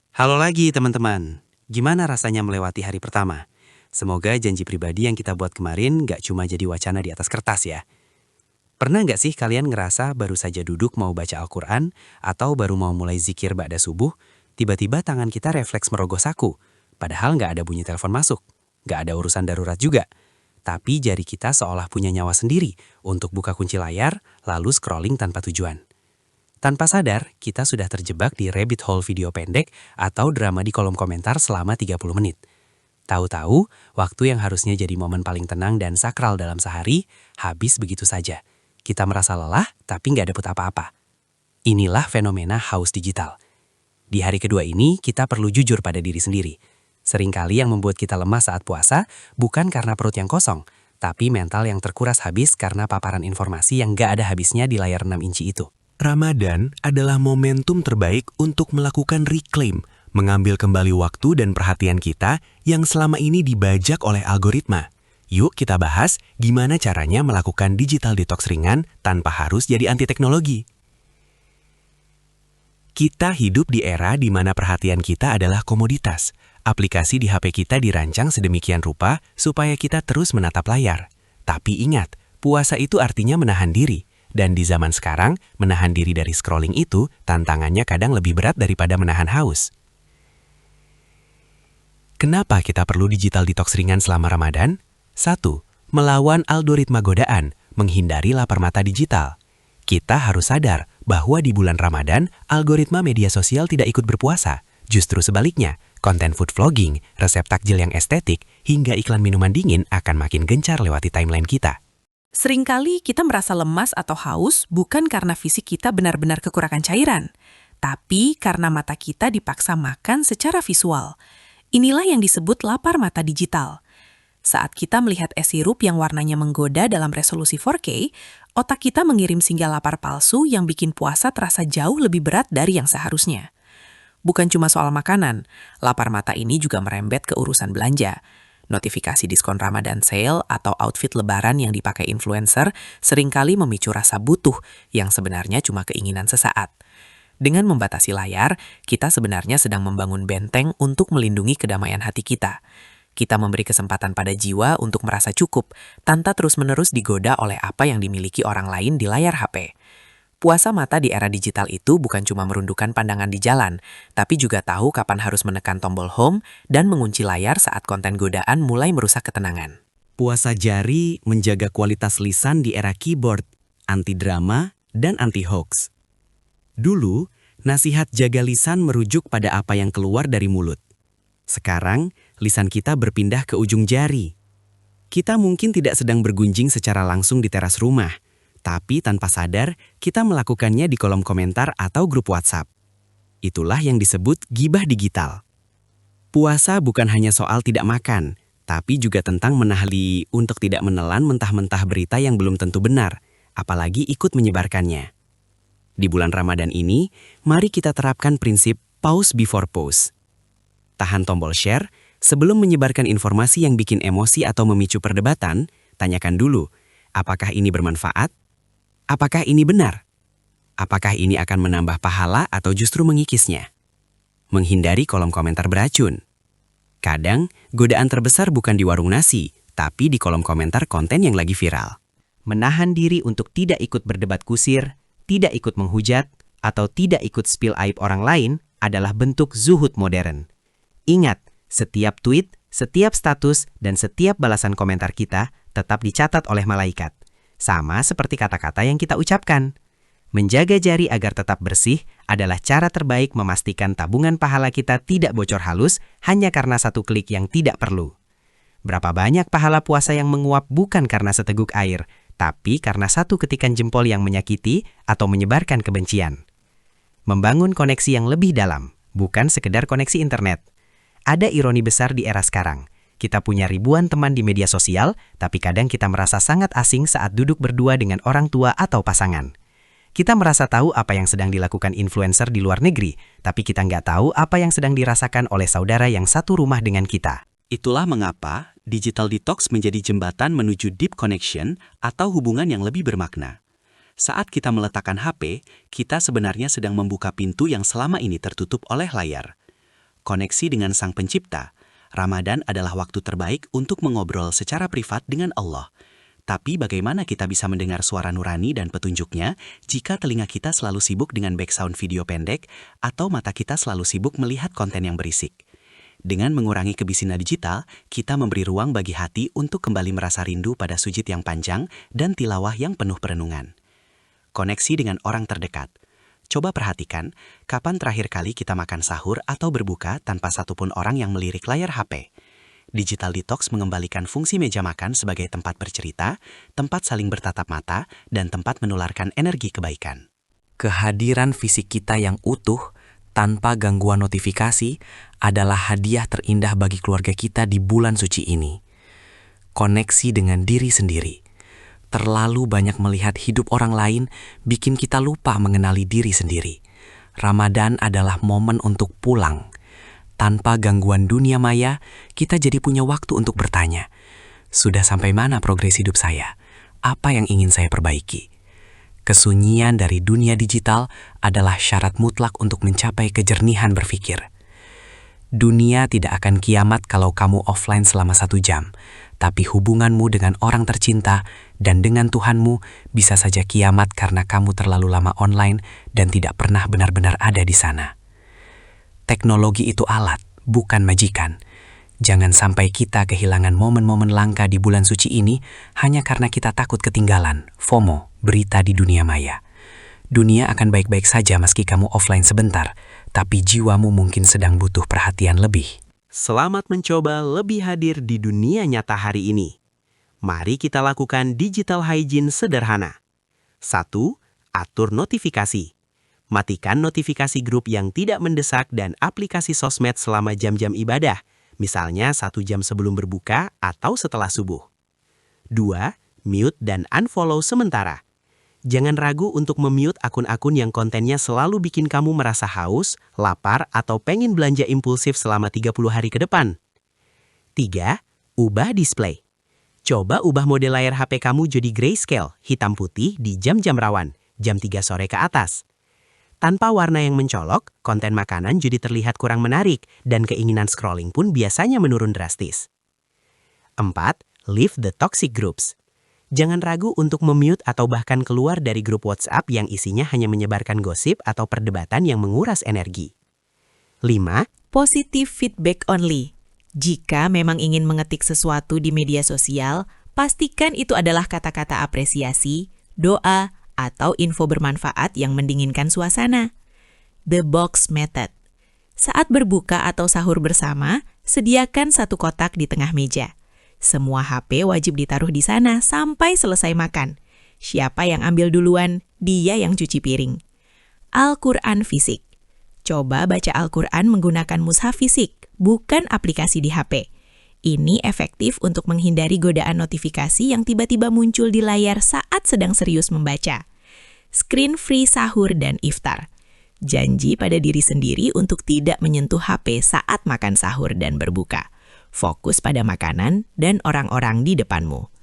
Halo lagi teman-teman, gimana rasanya melewati hari pertama? Semoga janji pribadi yang kita buat kemarin gak cuma jadi wacana di atas kertas ya. Pernah gak sih kalian ngerasa baru saja duduk mau baca Al-Quran atau baru mau mulai zikir ba'da subuh, tiba-tiba tangan kita refleks merogoh saku, padahal gak ada bunyi telepon masuk, gak ada urusan darurat juga. Tapi jari kita seolah punya nyawa sendiri untuk buka kunci layar lalu scrolling tanpa tujuan. Tanpa sadar, kita sudah terjebak di rabbit hole video pendek atau drama di kolom komentar selama 30 menit. Tahu-tahu, waktu yang harusnya jadi momen paling tenang dan sakral dalam sehari, habis begitu saja. Kita merasa lelah, tapi nggak dapet apa-apa. Inilah fenomena haus digital. Di hari kedua ini, kita perlu jujur pada diri sendiri. Seringkali yang membuat kita lemah saat puasa, bukan karena perut yang kosong, tapi mental yang terkuras habis karena paparan informasi yang nggak ada habisnya di layar 6 inci itu. Ramadan adalah momentum terbaik untuk melakukan reclaim, mengambil kembali waktu dan perhatian kita yang selama ini dibajak oleh algoritma. Yuk kita bahas gimana caranya melakukan digital detox ringan tanpa harus jadi anti teknologi. Kita hidup di era di mana perhatian kita adalah komoditas. Aplikasi di HP kita dirancang sedemikian rupa supaya kita terus menatap layar. Tapi ingat, puasa itu artinya menahan diri. Dan di zaman sekarang, menahan diri dari scrolling itu tantangannya kadang lebih berat daripada menahan haus. Kenapa kita perlu digital detox ringan selama Ramadan? 1. Melawan algoritma godaan, menghindari lapar mata digital. Kita harus sadar bahwa di bulan Ramadan, algoritma media sosial tidak ikut berpuasa. Justru sebaliknya, konten food vlogging, resep takjil yang estetik, hingga iklan minuman dingin akan makin gencar lewati timeline kita. Seringkali kita merasa lemas atau haus bukan karena fisik kita benar-benar kekurangan cairan, tapi karena mata kita dipaksa makan secara visual. Inilah yang disebut lapar mata digital. Saat kita melihat es sirup yang warnanya menggoda dalam resolusi 4K, otak kita mengirim sinyal lapar palsu yang bikin puasa terasa jauh lebih berat dari yang seharusnya. Bukan cuma soal makanan, lapar mata ini juga merembet ke urusan belanja. Notifikasi diskon Ramadan sale atau outfit lebaran yang dipakai influencer seringkali memicu rasa butuh yang sebenarnya cuma keinginan sesaat. Dengan membatasi layar, kita sebenarnya sedang membangun benteng untuk melindungi kedamaian hati kita. Kita memberi kesempatan pada jiwa untuk merasa cukup, tanpa terus-menerus digoda oleh apa yang dimiliki orang lain di layar HP. Puasa mata di era digital itu bukan cuma merundukkan pandangan di jalan, tapi juga tahu kapan harus menekan tombol home dan mengunci layar saat konten godaan mulai merusak ketenangan. Puasa jari menjaga kualitas lisan di era keyboard, anti drama, dan anti hoax. Dulu, nasihat jaga lisan merujuk pada apa yang keluar dari mulut. Sekarang, lisan kita berpindah ke ujung jari. Kita mungkin tidak sedang bergunjing secara langsung di teras rumah, tapi tanpa sadar, kita melakukannya di kolom komentar atau grup WhatsApp. Itulah yang disebut gibah digital. Puasa bukan hanya soal tidak makan, tapi juga tentang menahan untuk tidak menelan mentah-mentah berita yang belum tentu benar, apalagi ikut menyebarkannya. Di bulan Ramadan ini, mari kita terapkan prinsip pause before post. Tahan tombol share, sebelum menyebarkan informasi yang bikin emosi atau memicu perdebatan, tanyakan dulu, apakah ini bermanfaat? Apakah ini benar? Apakah ini akan menambah pahala atau justru mengikisnya? Menghindari kolom komentar beracun. Kadang, godaan terbesar bukan di warung nasi, tapi di kolom komentar konten yang lagi viral. Menahan diri untuk tidak ikut berdebat kusir, tidak ikut menghujat, atau tidak ikut spill aib orang lain adalah bentuk zuhud modern. Ingat, setiap tweet, setiap status, dan setiap balasan komentar kita tetap dicatat oleh malaikat. Sama seperti kata-kata yang kita ucapkan. Menjaga jari agar tetap bersih adalah cara terbaik memastikan tabungan pahala kita tidak bocor halus hanya karena satu klik yang tidak perlu. Berapa banyak pahala puasa yang menguap bukan karena seteguk air, tapi karena satu ketikan jempol yang menyakiti atau menyebarkan kebencian. Membangun koneksi yang lebih dalam, bukan sekedar koneksi internet. Ada ironi besar di era sekarang. Kita punya ribuan teman di media sosial, tapi kadang kita merasa sangat asing saat duduk berdua dengan orang tua atau pasangan. Kita merasa tahu apa yang sedang dilakukan influencer di luar negeri, tapi kita nggak tahu apa yang sedang dirasakan oleh saudara yang satu rumah dengan kita. Itulah mengapa digital detox menjadi jembatan menuju deep connection atau hubungan yang lebih bermakna. Saat kita meletakkan HP, kita sebenarnya sedang membuka pintu yang selama ini tertutup oleh layar. koneksi dengan Sang Pencipta, Ramadan adalah waktu terbaik untuk mengobrol secara privat dengan Allah. Tapi bagaimana kita bisa mendengar suara nurani dan petunjuknya jika telinga kita selalu sibuk dengan background video pendek atau mata kita selalu sibuk melihat konten yang berisik? Dengan mengurangi kebisinan digital, kita memberi ruang bagi hati untuk kembali merasa rindu pada sujud yang panjang dan tilawah yang penuh perenungan. Koneksi dengan orang terdekat. Coba perhatikan, kapan terakhir kali kita makan sahur atau berbuka tanpa satupun orang yang melirik layar HP? Digital Detox mengembalikan fungsi meja makan sebagai tempat bercerita, tempat saling bertatap mata, dan tempat menularkan energi kebaikan. Kehadiran fisik kita yang utuh, tanpa gangguan notifikasi, adalah hadiah terindah bagi keluarga kita di bulan suci ini. Koneksi dengan diri sendiri. Terlalu banyak melihat hidup orang lain bikin kita lupa mengenali diri sendiri. Ramadan adalah momen untuk pulang. Tanpa gangguan dunia maya, kita jadi punya waktu untuk bertanya, sudah sampai mana progres hidup saya? Apa yang ingin saya perbaiki? Kesunyian dari dunia digital adalah syarat mutlak untuk mencapai kejernihan berpikir. Dunia tidak akan kiamat kalau kamu offline selama 1 jam, tapi hubunganmu dengan orang tercinta dan dengan Tuhanmu bisa saja kiamat karena kamu terlalu lama online dan tidak pernah benar-benar ada di sana. Teknologi itu alat, bukan majikan. Jangan sampai kita kehilangan momen-momen langka di bulan suci ini hanya karena kita takut ketinggalan, FOMO, berita di dunia maya. Dunia akan baik-baik saja meski kamu offline sebentar, tapi jiwamu mungkin sedang butuh perhatian lebih. Selamat mencoba lebih hadir di dunia nyata hari ini. Mari kita lakukan digital hygiene sederhana. 1. Atur notifikasi. Matikan notifikasi grup yang tidak mendesak dan aplikasi sosmed selama jam-jam ibadah, misalnya 1 jam sebelum berbuka atau setelah subuh. 2. Mute dan unfollow sementara. Jangan ragu untuk memute akun-akun yang kontennya selalu bikin kamu merasa haus, lapar, atau pengen belanja impulsif selama 30 hari ke depan. 3. Ubah display. Coba ubah mode layar HP kamu jadi grayscale, hitam putih di jam-jam rawan, jam 3 sore ke atas. Tanpa warna yang mencolok, konten makanan jadi terlihat kurang menarik dan keinginan scrolling pun biasanya menurun drastis. 4. Leave the toxic groups. Jangan ragu untuk memute atau bahkan keluar dari grup WhatsApp yang isinya hanya menyebarkan gosip atau perdebatan yang menguras energi. 5. Positive feedback only. Jika memang ingin mengetik sesuatu di media sosial, pastikan itu adalah kata-kata apresiasi, doa, atau info bermanfaat yang mendinginkan suasana. The Box Method. Saat berbuka atau sahur bersama, sediakan 1 kotak di tengah meja. Semua HP wajib ditaruh di sana sampai selesai makan. Siapa yang ambil duluan, dia yang cuci piring. Al-Quran fisik. Coba baca Al-Quran menggunakan mushaf fisik, bukan aplikasi di HP. Ini efektif untuk menghindari godaan notifikasi yang tiba-tiba muncul di layar saat sedang serius membaca. Screen-free sahur dan iftar. Janji pada diri sendiri untuk tidak menyentuh HP saat makan sahur dan berbuka. Fokus pada makanan dan orang-orang di depanmu.